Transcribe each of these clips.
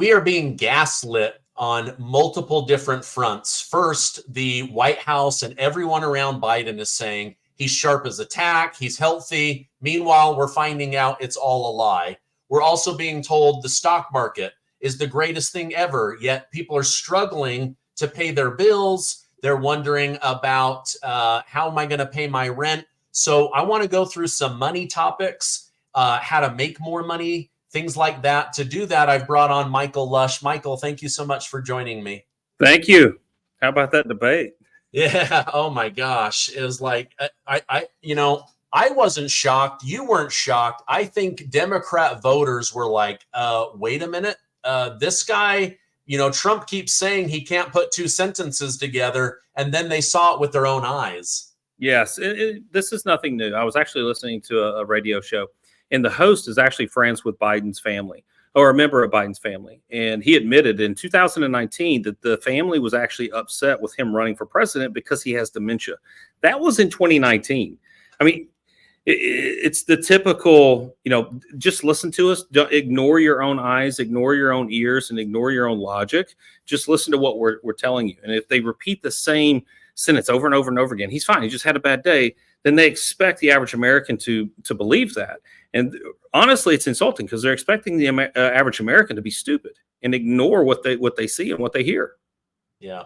We are being gaslit on multiple different fronts. First, the White House and everyone around Biden is saying he's sharp as a tack, he's healthy. Meanwhile, we're finding out it's all a lie. We're also being told the stock market is the greatest thing ever, yet people are struggling to pay their bills. They're wondering about how am I going to pay my rent? So I want to go through some money topics, how to make more money, things like that. To do that, I've brought on Michael Lush. Michael, thank you so much for joining me. Thank you. How about that debate? Yeah. Oh my gosh. It was like, I wasn't shocked. You weren't shocked. I think Democrat voters were like, wait a minute. This guy, Trump keeps saying he can't put two sentences together, and then they saw it with their own eyes. Yes, this is nothing new. I was actually listening to a radio show, and the host is actually friends with Biden's family, or a member of Biden's family. And he admitted in 2019 that the family was actually upset with him running for president because he has dementia. That was in 2019. I mean, it's the typical, just listen to us. Don't ignore your own eyes, ignore your own ears, and ignore your own logic. Just listen to what we're telling you. And if they repeat the same sentence over and over and over again, he's fine, he just had a bad day, then they expect the average American to believe that. And honestly, it's insulting because they're expecting the average American to be stupid and ignore what they see and what they hear. Yeah.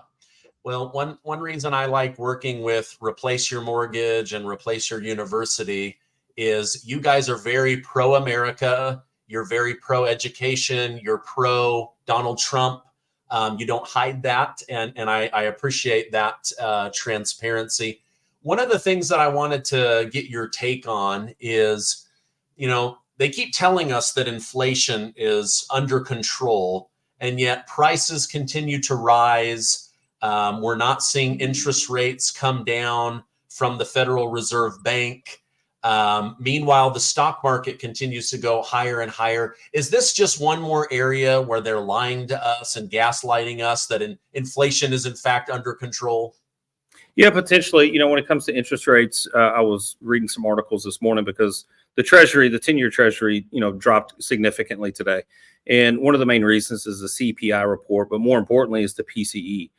Well, one reason I like working with Replace Your Mortgage and Replace Your University is you guys are very pro-America. You're very pro-education. You're pro-Donald Trump. You don't hide that. And I appreciate that transparency. One of the things that I wanted to get your take on is, they keep telling us that inflation is under control, and yet prices continue to rise. We're not seeing interest rates come down from the Federal Reserve Bank. Meanwhile, the stock market continues to go higher and higher. Is this just one more area where they're lying to us and gaslighting us that inflation is in fact under control? Yeah, potentially. When it comes to interest rates, I was reading some articles this morning because the 10-year Treasury, dropped significantly today. And one of the main reasons is the CPI report, but more importantly is the PCE.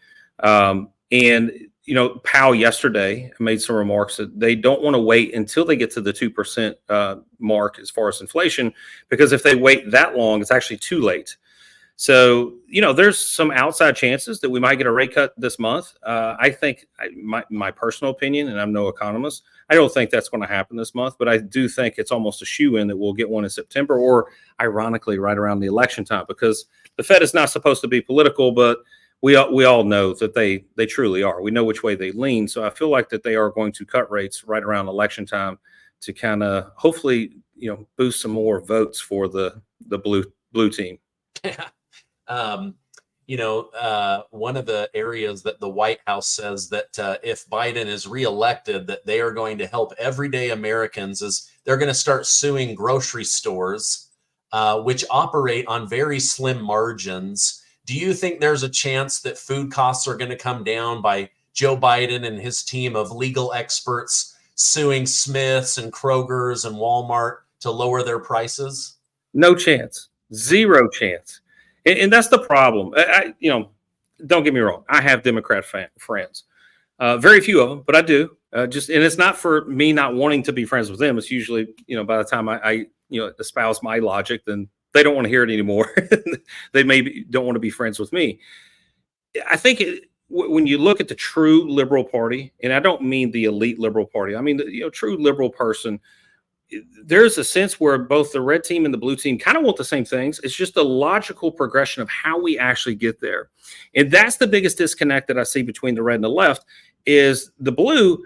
And Powell yesterday made some remarks that they don't want to wait until they get to the 2% mark as far as inflation, because if they wait that long, it's actually too late. So, there's some outside chances that we might get a rate cut this month. I think my personal opinion, and I'm no economist, I don't think that's going to happen this month, but I do think it's almost a shoo-in that we'll get one in September, or ironically right around the election time, because the Fed is not supposed to be political, but we all know that they truly are. We know which way they lean. So I feel like that they are going to cut rates right around election time to kind of hopefully, boost some more votes for the blue team. One of the areas that the White House says that if Biden is reelected, that they are going to help everyday Americans is they're going to start suing grocery stores, which operate on very slim margins. Do you think there's a chance that food costs are going to come down by Joe Biden and his team of legal experts suing Smith's and Kroger's and Walmart to lower their prices? No chance. Zero chance. And that's the problem. Don't get me wrong. I have Democrat friends, very few of them, but I do. And it's not for me not wanting to be friends with them. It's usually, by the time I espouse my logic, then they don't want to hear it anymore. They maybe don't want to be friends with me. I think when you look at the true liberal party, and I don't mean the elite liberal party, I mean the true liberal person, there's a sense where both the red team and the blue team kind of want the same things. It's just a logical progression of how we actually get there. And that's the biggest disconnect that I see between the red and the left is the blue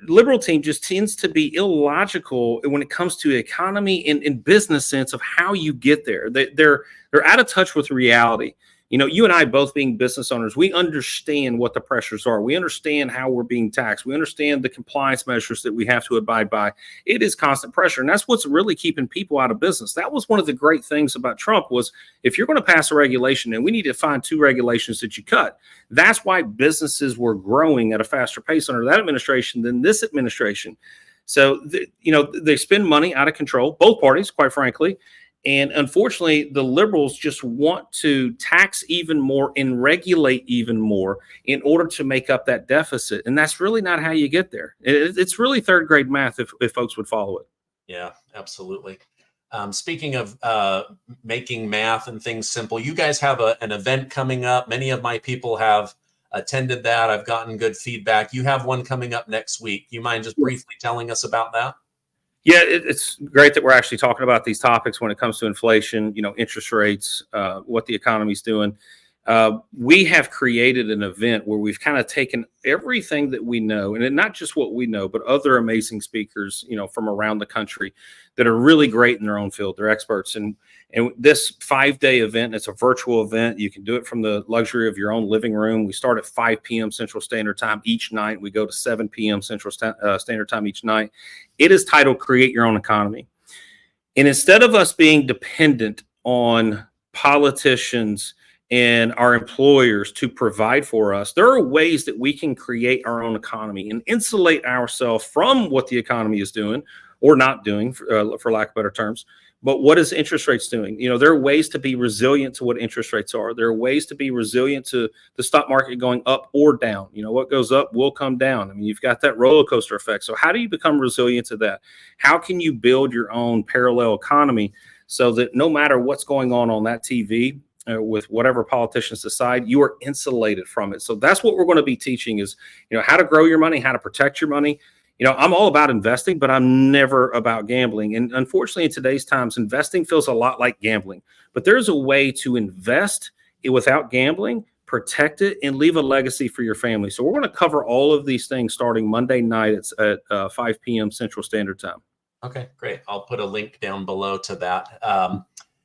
liberal team just tends to be illogical when it comes to economy and business sense of how you get there. They're out of touch with reality. You and I both being business owners, we understand what the pressures are. We understand how we're being taxed. We understand the compliance measures that we have to abide by. It is constant pressure. And that's what's really keeping people out of business. That was one of the great things about Trump was if you're going to pass a regulation, and we need to find 2 regulations that you cut. That's why businesses were growing at a faster pace under that administration than this administration. So, they spend money out of control, both parties, quite frankly. And unfortunately, the liberals just want to tax even more and regulate even more in order to make up that deficit. And that's really not how you get there. It's really third grade math if folks would follow it. Yeah, absolutely. Speaking of making math and things simple, you guys have an event coming up. Many of my people have attended that. I've gotten good feedback. You have one coming up next week. You mind just briefly telling us about that? Yeah, it's great that we're actually talking about these topics when it comes to inflation, interest rates, what the economy's doing. We have created an event where we've kind of taken everything that we know, and not just what we know, but other amazing speakers, from around the country that are really great in their own field. They're experts. And this 5-day event, it's a virtual event. You can do it from the luxury of your own living room. We start at 5 p.m. Central Standard Time each night. We go to 7 p.m. Central Standard Time each night. It is titled Create Your Own Economy. And instead of us being dependent on politicians and our employers to provide for us, there are ways that we can create our own economy and insulate ourselves from what the economy is doing or not doing, for lack of better terms. But what is interest rates doing? There are ways to be resilient to what interest rates are. There are ways to be resilient to the stock market going up or down. What goes up will come down. I mean, you've got that roller coaster effect. So how do you become resilient to that? How can you build your own parallel economy so that no matter what's going on that TV, with whatever politicians decide, you are insulated from it. So that's what we're going to be teaching is, how to grow your money, how to protect your money. I'm all about investing, but I'm never about gambling. And unfortunately, in today's times, investing feels a lot like gambling. But there's a way to invest it without gambling, protect it, and leave a legacy for your family. So we're going to cover all of these things starting Monday night at 5 p.m. Central Standard Time. Okay, great. I'll put a link down below to that.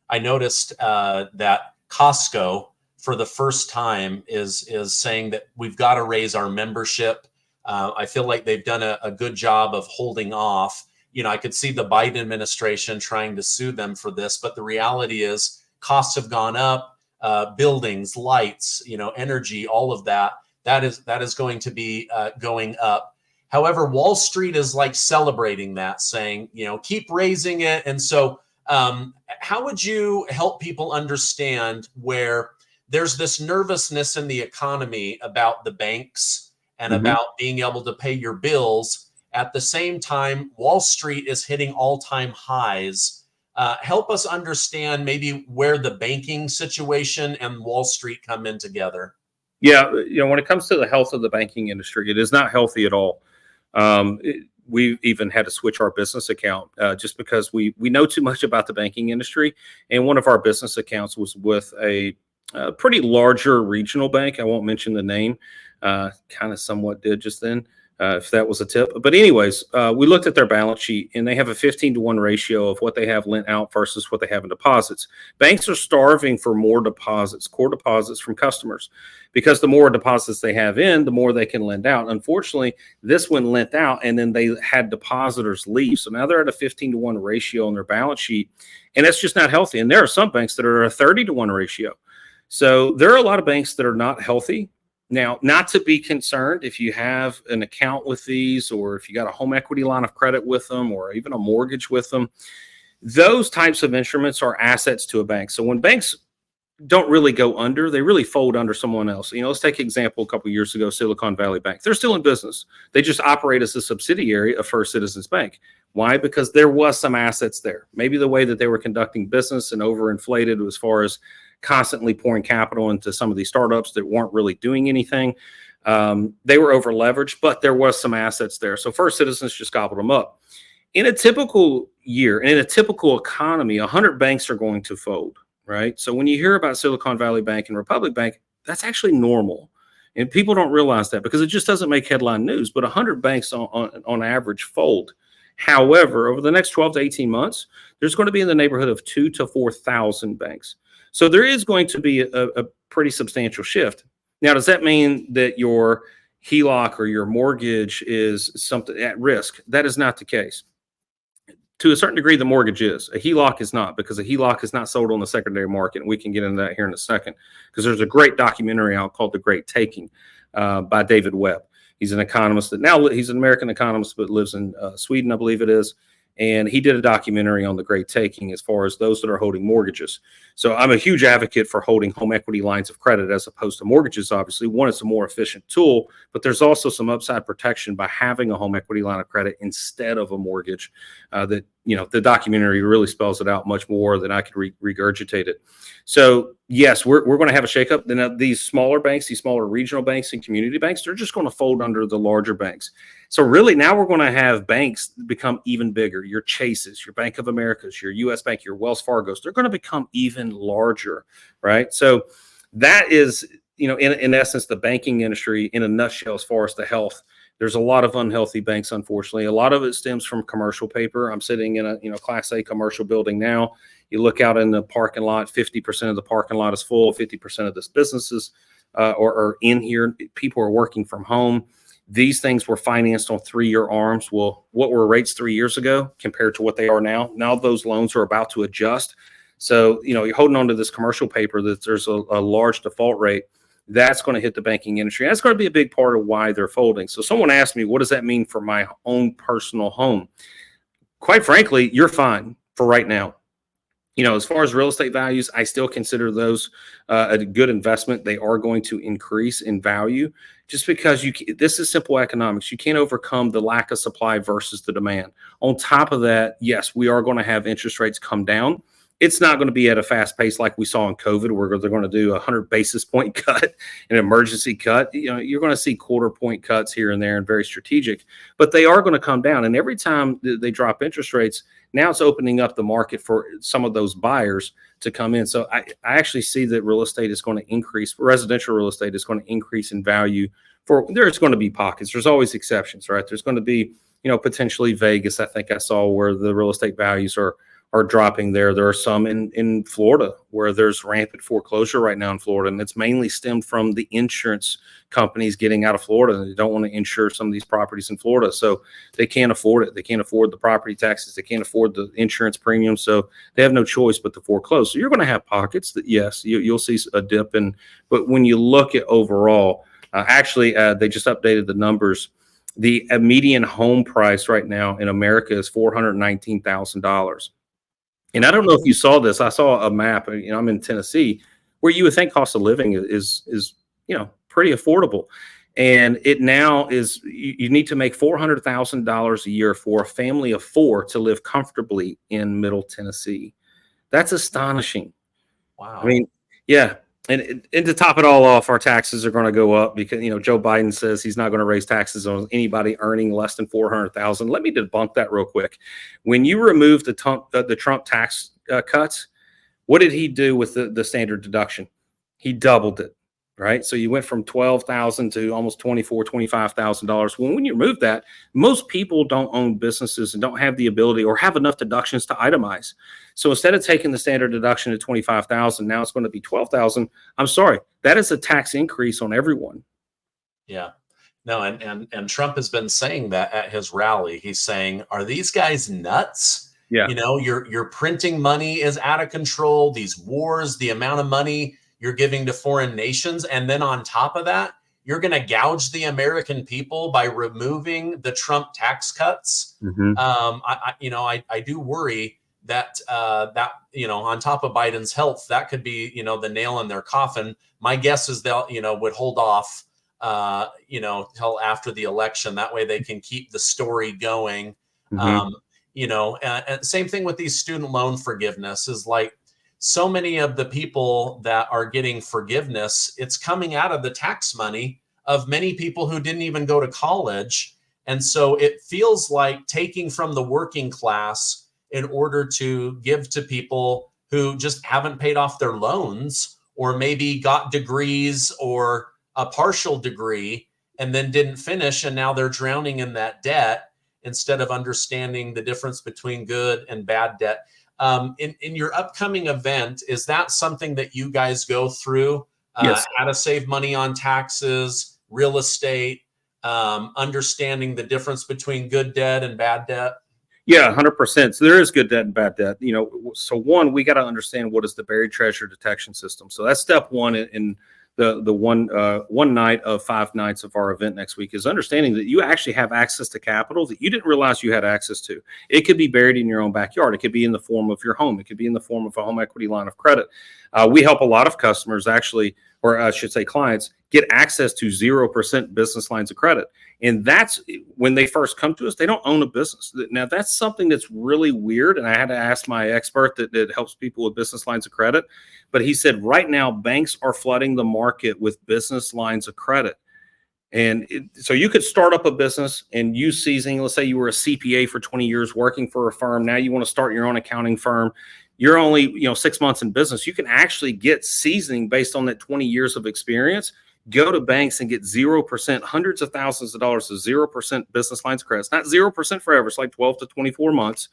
I noticed that Costco, for the first time, is saying that we've got to raise our membership. I feel like they've done a good job of holding off. I could see the Biden administration trying to sue them for this, but the reality is costs have gone up, buildings, lights, energy, all of that is going to be going up. However, Wall Street is like celebrating that, saying, keep raising it. And so how would you help people understand where there's this nervousness in the economy about the banks and about being able to pay your bills? At the same time, Wall Street is hitting all-time highs. Help us understand maybe where the banking situation and Wall Street come in together. Yeah, when it comes to the health of the banking industry, it is not healthy at all. We even had to switch our business account just because we know too much about the banking industry. And one of our business accounts was with a pretty larger regional bank. I won't mention the name. Kind of somewhat did just then, if that was a tip. But anyways, we looked at their balance sheet, and they have a 15-to-1 ratio of what they have lent out versus what they have in deposits. Banks are starving for more deposits, core deposits from customers, because the more deposits they have in, the more they can lend out. Unfortunately, this one lent out, and then they had depositors leave. So now they're at a 15-to-1 ratio on their balance sheet, and that's just not healthy. And there are some banks that are a 30-to-1 ratio. So there are a lot of banks that are not healthy. Now, not to be concerned if you have an account with these, or if you got a home equity line of credit with them, or even a mortgage with them, those types of instruments are assets to a bank. So when banks don't really go under, they really fold under someone else. Let's take an example. A couple of years ago, Silicon Valley Bank, they're still in business. They just operate as a subsidiary of First Citizens Bank. Why? Because there was some assets there. Maybe the way that they were conducting business and overinflated as far as constantly pouring capital into some of these startups that weren't really doing anything. They were over leveraged, but there was some assets there. So First Citizens just gobbled them up. In a typical year, in a typical economy, 100 banks are going to fold, right? So when you hear about Silicon Valley Bank and Republic Bank, that's actually normal. And people don't realize that because it just doesn't make headline news. But 100 banks on average fold. However, over the next 12 to 18 months, there's going to be in the neighborhood of 2,000 to 4,000 banks. So there is going to be a pretty substantial shift. Now, does that mean that your HELOC or your mortgage is something at risk? That is not the case. To a certain degree, the mortgage is. A HELOC is not, because a HELOC is not sold on the secondary market. And we can get into that here in a second, because there's a great documentary out called The Great Taking by David Webb. He's an economist he's an American economist, but lives in Sweden, I believe it is. And he did a documentary on the great taking as far as those that are holding mortgages. So I'm a huge advocate for holding home equity lines of credit as opposed to mortgages. Obviously, one, it's a more efficient tool, but there's also some upside protection by having a home equity line of credit instead of a mortgage. That, you know, the documentary really spells it out much more than I could regurgitate it. So yes, we're going to have a shakeup. Then these smaller banks, these smaller regional banks and community banks, they're just going to fold under the larger banks. So really now we're going to have banks become even bigger. Your Chases, your Bank of Americas, your U.S. Bank, your Wells Fargos, they're going to become even larger, right? So that is, you know, in essence, the banking industry in a nutshell as far as the health. There's a lot of unhealthy banks, unfortunately. A lot of it stems from commercial paper. I'm sitting in a, you know, Class A commercial building now. You look out in the parking lot, 50% of the parking lot is full, 50% of this businesses are in here. People are working from home. These things were financed on 3-year ARMs. Well, what were rates 3 years ago compared to what they are now? Now those loans are about to adjust. So, you know, you're holding on to this commercial paper that there's a large default rate. That's going to hit the banking industry. That's going to be a big part of why they're folding. So someone asked me, what does that mean for my own personal home? Quite frankly, you're fine for right now. You know, as far as real estate values, I still consider those a good investment. They are going to increase in value just because this is simple economics. You can't overcome the lack of supply versus the demand. On top of that, yes, we are going to have interest rates come down. It's not going to be at a fast pace like we saw in COVID, where they're going to do a 100 basis point cut, an emergency cut. You know, you're going to see quarter point cuts here and there and very strategic, but they are going to come down. And every time they drop interest rates, now it's opening up the market for some of those buyers to come in. So I actually see that real estate is going to increase. Residential real estate is going to increase in value. There's going to be pockets. There's always exceptions, right? There's going to be, you know, potentially Vegas. I think I saw where the real estate values are dropping there. There are some in Florida where there's rampant foreclosure right now in Florida, and it's mainly stemmed from the insurance companies getting out of Florida. And they don't want to insure some of these properties in Florida, so they can't afford it. They can't afford the property taxes. They can't afford the insurance premium, so they have no choice but to foreclose. So you're going to have pockets that, yes, you'll see a dip in. But when you look at overall, they just updated the numbers. The median home price right now in America is $419,000. And I don't know if you saw this. I saw a map. You know, I'm in Tennessee, where you would think cost of living is you know, pretty affordable, and it now is. You need to make $400,000 a year for a family of 4 to live comfortably in Middle Tennessee. That's astonishing. Wow. I mean, yeah. And to top it all off, our taxes are going to go up because, you know, Joe Biden says he's not going to raise taxes on anybody earning less than $400,000. Let me debunk that real quick. When you remove the Trump tax cuts, what did he do with the standard deduction? He doubled it, right? So you went from $12,000 to almost $25,000. When you remove that, most people don't own businesses and don't have the ability or have enough deductions to itemize. So instead of taking the standard deduction to $25,000, now it's going to be $12,000. I'm sorry, that is a tax increase on everyone. Yeah. No, and Trump has been saying that at his rally. He's saying, "Are these guys nuts? Yeah. You know, your printing money is out of control. These wars, the amount of money you're giving to foreign nations, and then on top of that, you're going to gouge the American people by removing the Trump tax cuts." Mm-hmm. I do worry that you know, on top of Biden's health, that could be, you know, the nail in their coffin. My guess is they'll, you know, would hold off you know, till after the election. That way they can keep the story going. Mm-hmm. You know, and same thing with these student loan forgiveness is like, so many of the people that are getting forgiveness, it's coming out of the tax money of many people who didn't even go to college. And so it feels like taking from the working class in order to give to people who just haven't paid off their loans, or maybe got degrees or a partial degree and then didn't finish, and now they're drowning in that debt instead of understanding the difference between good and bad debt. In your upcoming event, is that something that you guys go through? Yes. How to save money on taxes, real estate, understanding the difference between good debt and bad debt? Yeah, 100%. So there is good debt and bad debt. You know, so one, we got to understand what is the buried treasure detection system. So that's step one in the one night of 5 nights of our event next week, is understanding that you actually have access to capital that you didn't realize you had access to. It could be buried in your own backyard. It could be in the form of your home. It could be in the form of a home equity line of credit. We help a lot of customers actually, or I should say clients, get access to 0% business lines of credit. And that's when they first come to us, they don't own a business. Now, that's something that's really weird. And I had to ask my expert that helps people with business lines of credit. But he said right now, banks are flooding the market with business lines of credit. And so you could start up a business and use seasoning. Let's say you were a CPA for 20 years working for a firm. Now you want to start your own accounting firm. You're only 6 months in business. You can actually get seasoning based on that 20 years of experience. Go to banks and get 0%, hundreds of thousands of dollars of 0% business lines of credit. It's not 0% forever. It's like 12 to 24 months.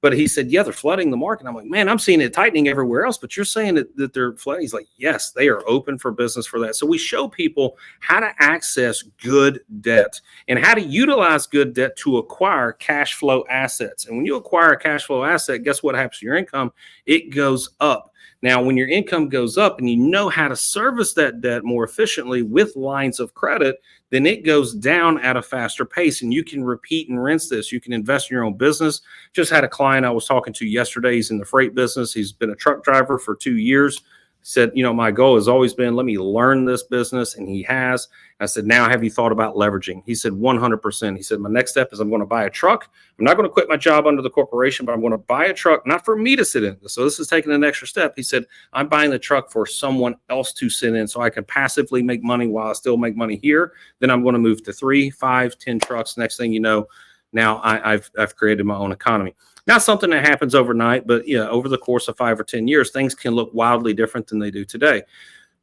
But he said, yeah, they're flooding the market. I'm like, man, I'm seeing it tightening everywhere else, but you're saying that they're flooding. He's like, yes, they are open for business for that. So we show people how to access good debt and how to utilize good debt to acquire cash flow assets. And when you acquire a cash flow asset, guess what happens to your income? It goes up. Now, when your income goes up and you know how to service that debt more efficiently with lines of credit, then it goes down at a faster pace, and you can repeat and rinse this. You can invest in your own business. Just had a client I was talking to yesterday. He's in the freight business. He's been a truck driver for 2 years. Said, my goal has always been, let me learn this business. And he has. I said, now have you thought about leveraging? He said, 100%. He said, my next step is I'm going to buy a truck. I'm not going to quit my job under the corporation, but I'm going to buy a truck, not for me to sit in. So this is taking an extra step. He said, I'm buying the truck for someone else to sit in so I can passively make money while I still make money here. Then I'm going to move to 3, 5, 10 trucks. Next thing you know, now I've created my own economy. Not something that happens overnight, but over the course of 5 or 10 years, things can look wildly different than they do today.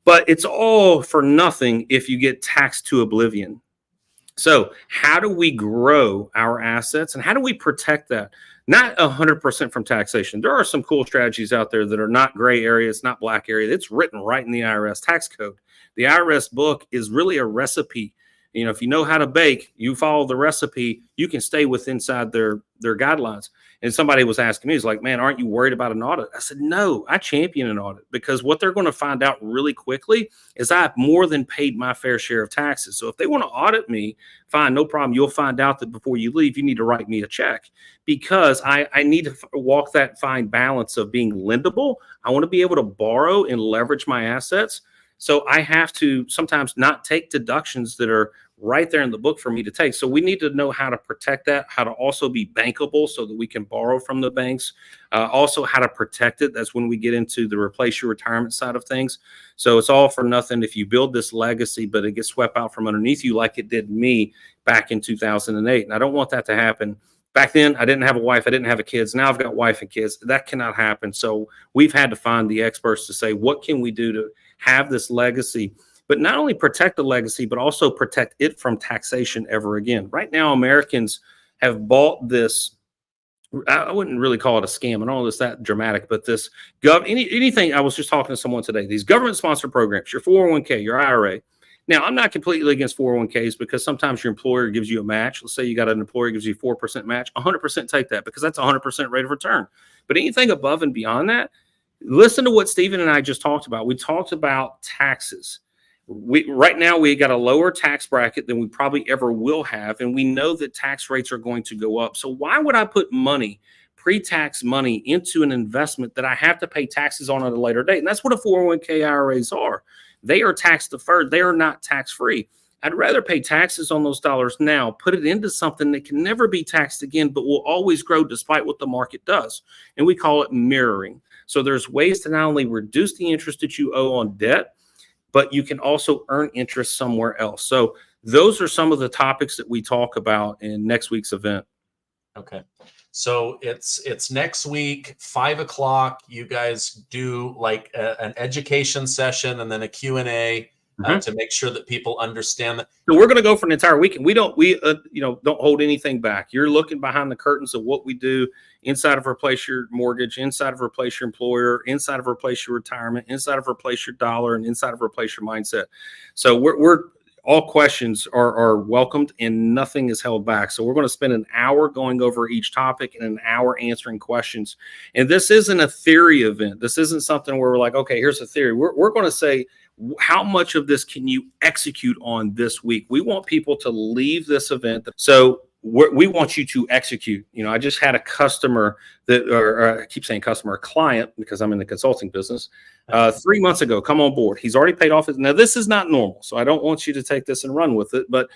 But it's all for nothing if you get taxed to oblivion. So how do we grow our assets and how do we protect that? Not 100% from taxation. There are some cool strategies out there that are not gray area. It's not black area. It's written right in the IRS tax code. The IRS book is really a recipe. If you know how to bake, you follow the recipe, you can stay inside their guidelines. And somebody was asking me, he's like, man, aren't you worried about an audit? I said, no, I champion an audit because what they're going to find out really quickly is I've more than paid my fair share of taxes. So if they want to audit me, fine, no problem. You'll find out that before you leave, you need to write me a check because I need to walk that fine balance of being lendable. I want to be able to borrow and leverage my assets. So I have to sometimes not take deductions that are right there in the book for me to take. So we need to know how to protect that, how to also be bankable so that we can borrow from the banks, also how to protect it. That's when we get into the replace your retirement side of things. So it's all for nothing if you build this legacy, but it gets swept out from underneath you like it did me back in 2008. And I don't want that to happen. Back then, I didn't have a wife. I didn't have kids. Now I've got wife and kids. That cannot happen. So we've had to find the experts to say, what can we do to have this legacy, but not only protect the legacy, but also protect it from taxation ever again. Right now, Americans have bought this. I wouldn't really call it a scam. I don't know it's that dramatic, but this anything. I was just talking to someone today. These government-sponsored programs, your 401k, your IRA. Now, I'm not completely against 401ks because sometimes your employer gives you a match. Let's say you got an employer gives you 4% match. 100% take that because that's 100% rate of return. But anything above and beyond that, listen to what Stephen and I just talked about. We talked about taxes. Right now, we got a lower tax bracket than we probably ever will have, and we know that tax rates are going to go up. So why would I put money, pre-tax money, into an investment that I have to pay taxes on at a later date? And that's what a 401k IRAs are. They are tax deferred. They are not tax free. I'd rather pay taxes on those dollars now, put it into something that can never be taxed again, but will always grow despite what the market does. And we call it mirroring. So there's ways to not only reduce the interest that you owe on debt, but you can also earn interest somewhere else. So those are some of the topics that we talk about in next week's event. Okay. So it's next week, 5 o'clock. You guys do like an education session and then a Q&A to make sure that people understand that. So we're going to go for an entire weekend. We don't hold anything back. You're looking behind the curtains of what we do inside of Replace Your Mortgage, inside of Replace Your Employer, inside of Replace Your Retirement, inside of Replace Your Dollar, and inside of Replace Your Mindset. So we're all questions are welcomed and nothing is held back. So we're going to spend an hour going over each topic and an hour answering questions. And this isn't a theory event. This isn't something where we're like, okay, here's a theory. We're going to say, How much of this can you execute on this week? We want people to leave this event. So we want you to execute. I just had a customer or I keep saying customer, a client, because I'm in the consulting business, 3 months ago, come on board. He's already paid off his. Now, this is not normal, so I don't want you to take this and run with it, but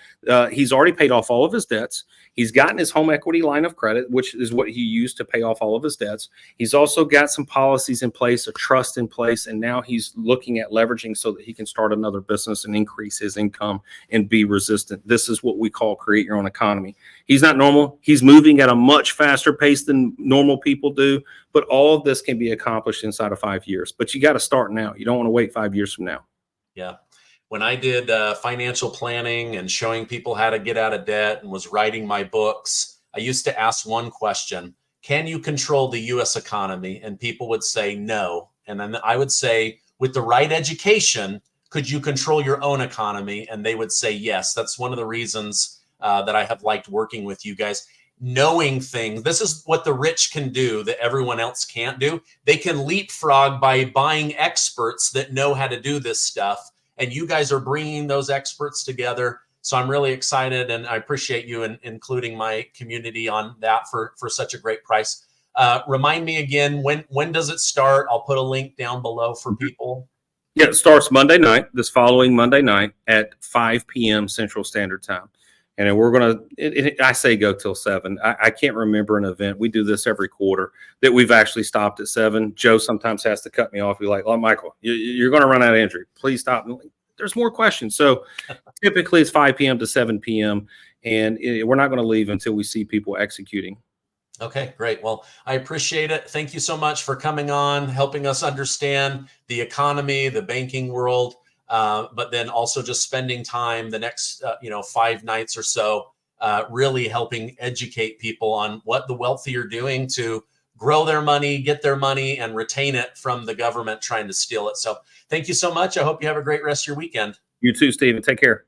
he's already paid off all of his debts. He's gotten his home equity line of credit, which is what he used to pay off all of his debts. He's also got some policies in place, a trust in place, and now he's looking at leveraging so that he can start another business and increase his income and be resistant. This is what we call create your own economy. He's not normal. He's moving at a much faster pace than normal people do, but all of this can be accomplished inside of 5 years. But you got to start now. You don't want to wait 5 years from now. Yeah. When I did financial planning and showing people how to get out of debt and was writing my books, I used to ask one question: can you control the US economy? And people would say no. And then I would say, with the right education, could you control your own economy? And they would say yes. That's one of the reasons that I have liked working with you guys. Knowing things. This is what the rich can do that everyone else can't do. They can leapfrog by buying experts that know how to do this stuff. And you guys are bringing those experts together. So I'm really excited, and I appreciate you including my community on that for such a great price. Remind me again, when does it start? I'll put a link down below for people. Yeah, it starts Monday night, this following Monday night at 5 p.m. Central Standard Time. And then we're going to, I say go till 7. I can't remember an event. We do this every quarter that we've actually stopped at 7. Joe sometimes has to cut me off. He's like, oh, Michael, you're going to run out of entry. Please stop. There's more questions. So typically it's 5 p.m. to 7 p.m. And we're not going to leave until we see people executing. Okay, great. Well, I appreciate it. Thank you so much for coming on, helping us understand the economy, the banking world. But then also just spending time the next, 5 nights or so, really helping educate people on what the wealthy are doing to grow their money, get their money, and retain it from the government trying to steal it. So thank you so much. I hope you have a great rest of your weekend. You too, Stephen. Take care.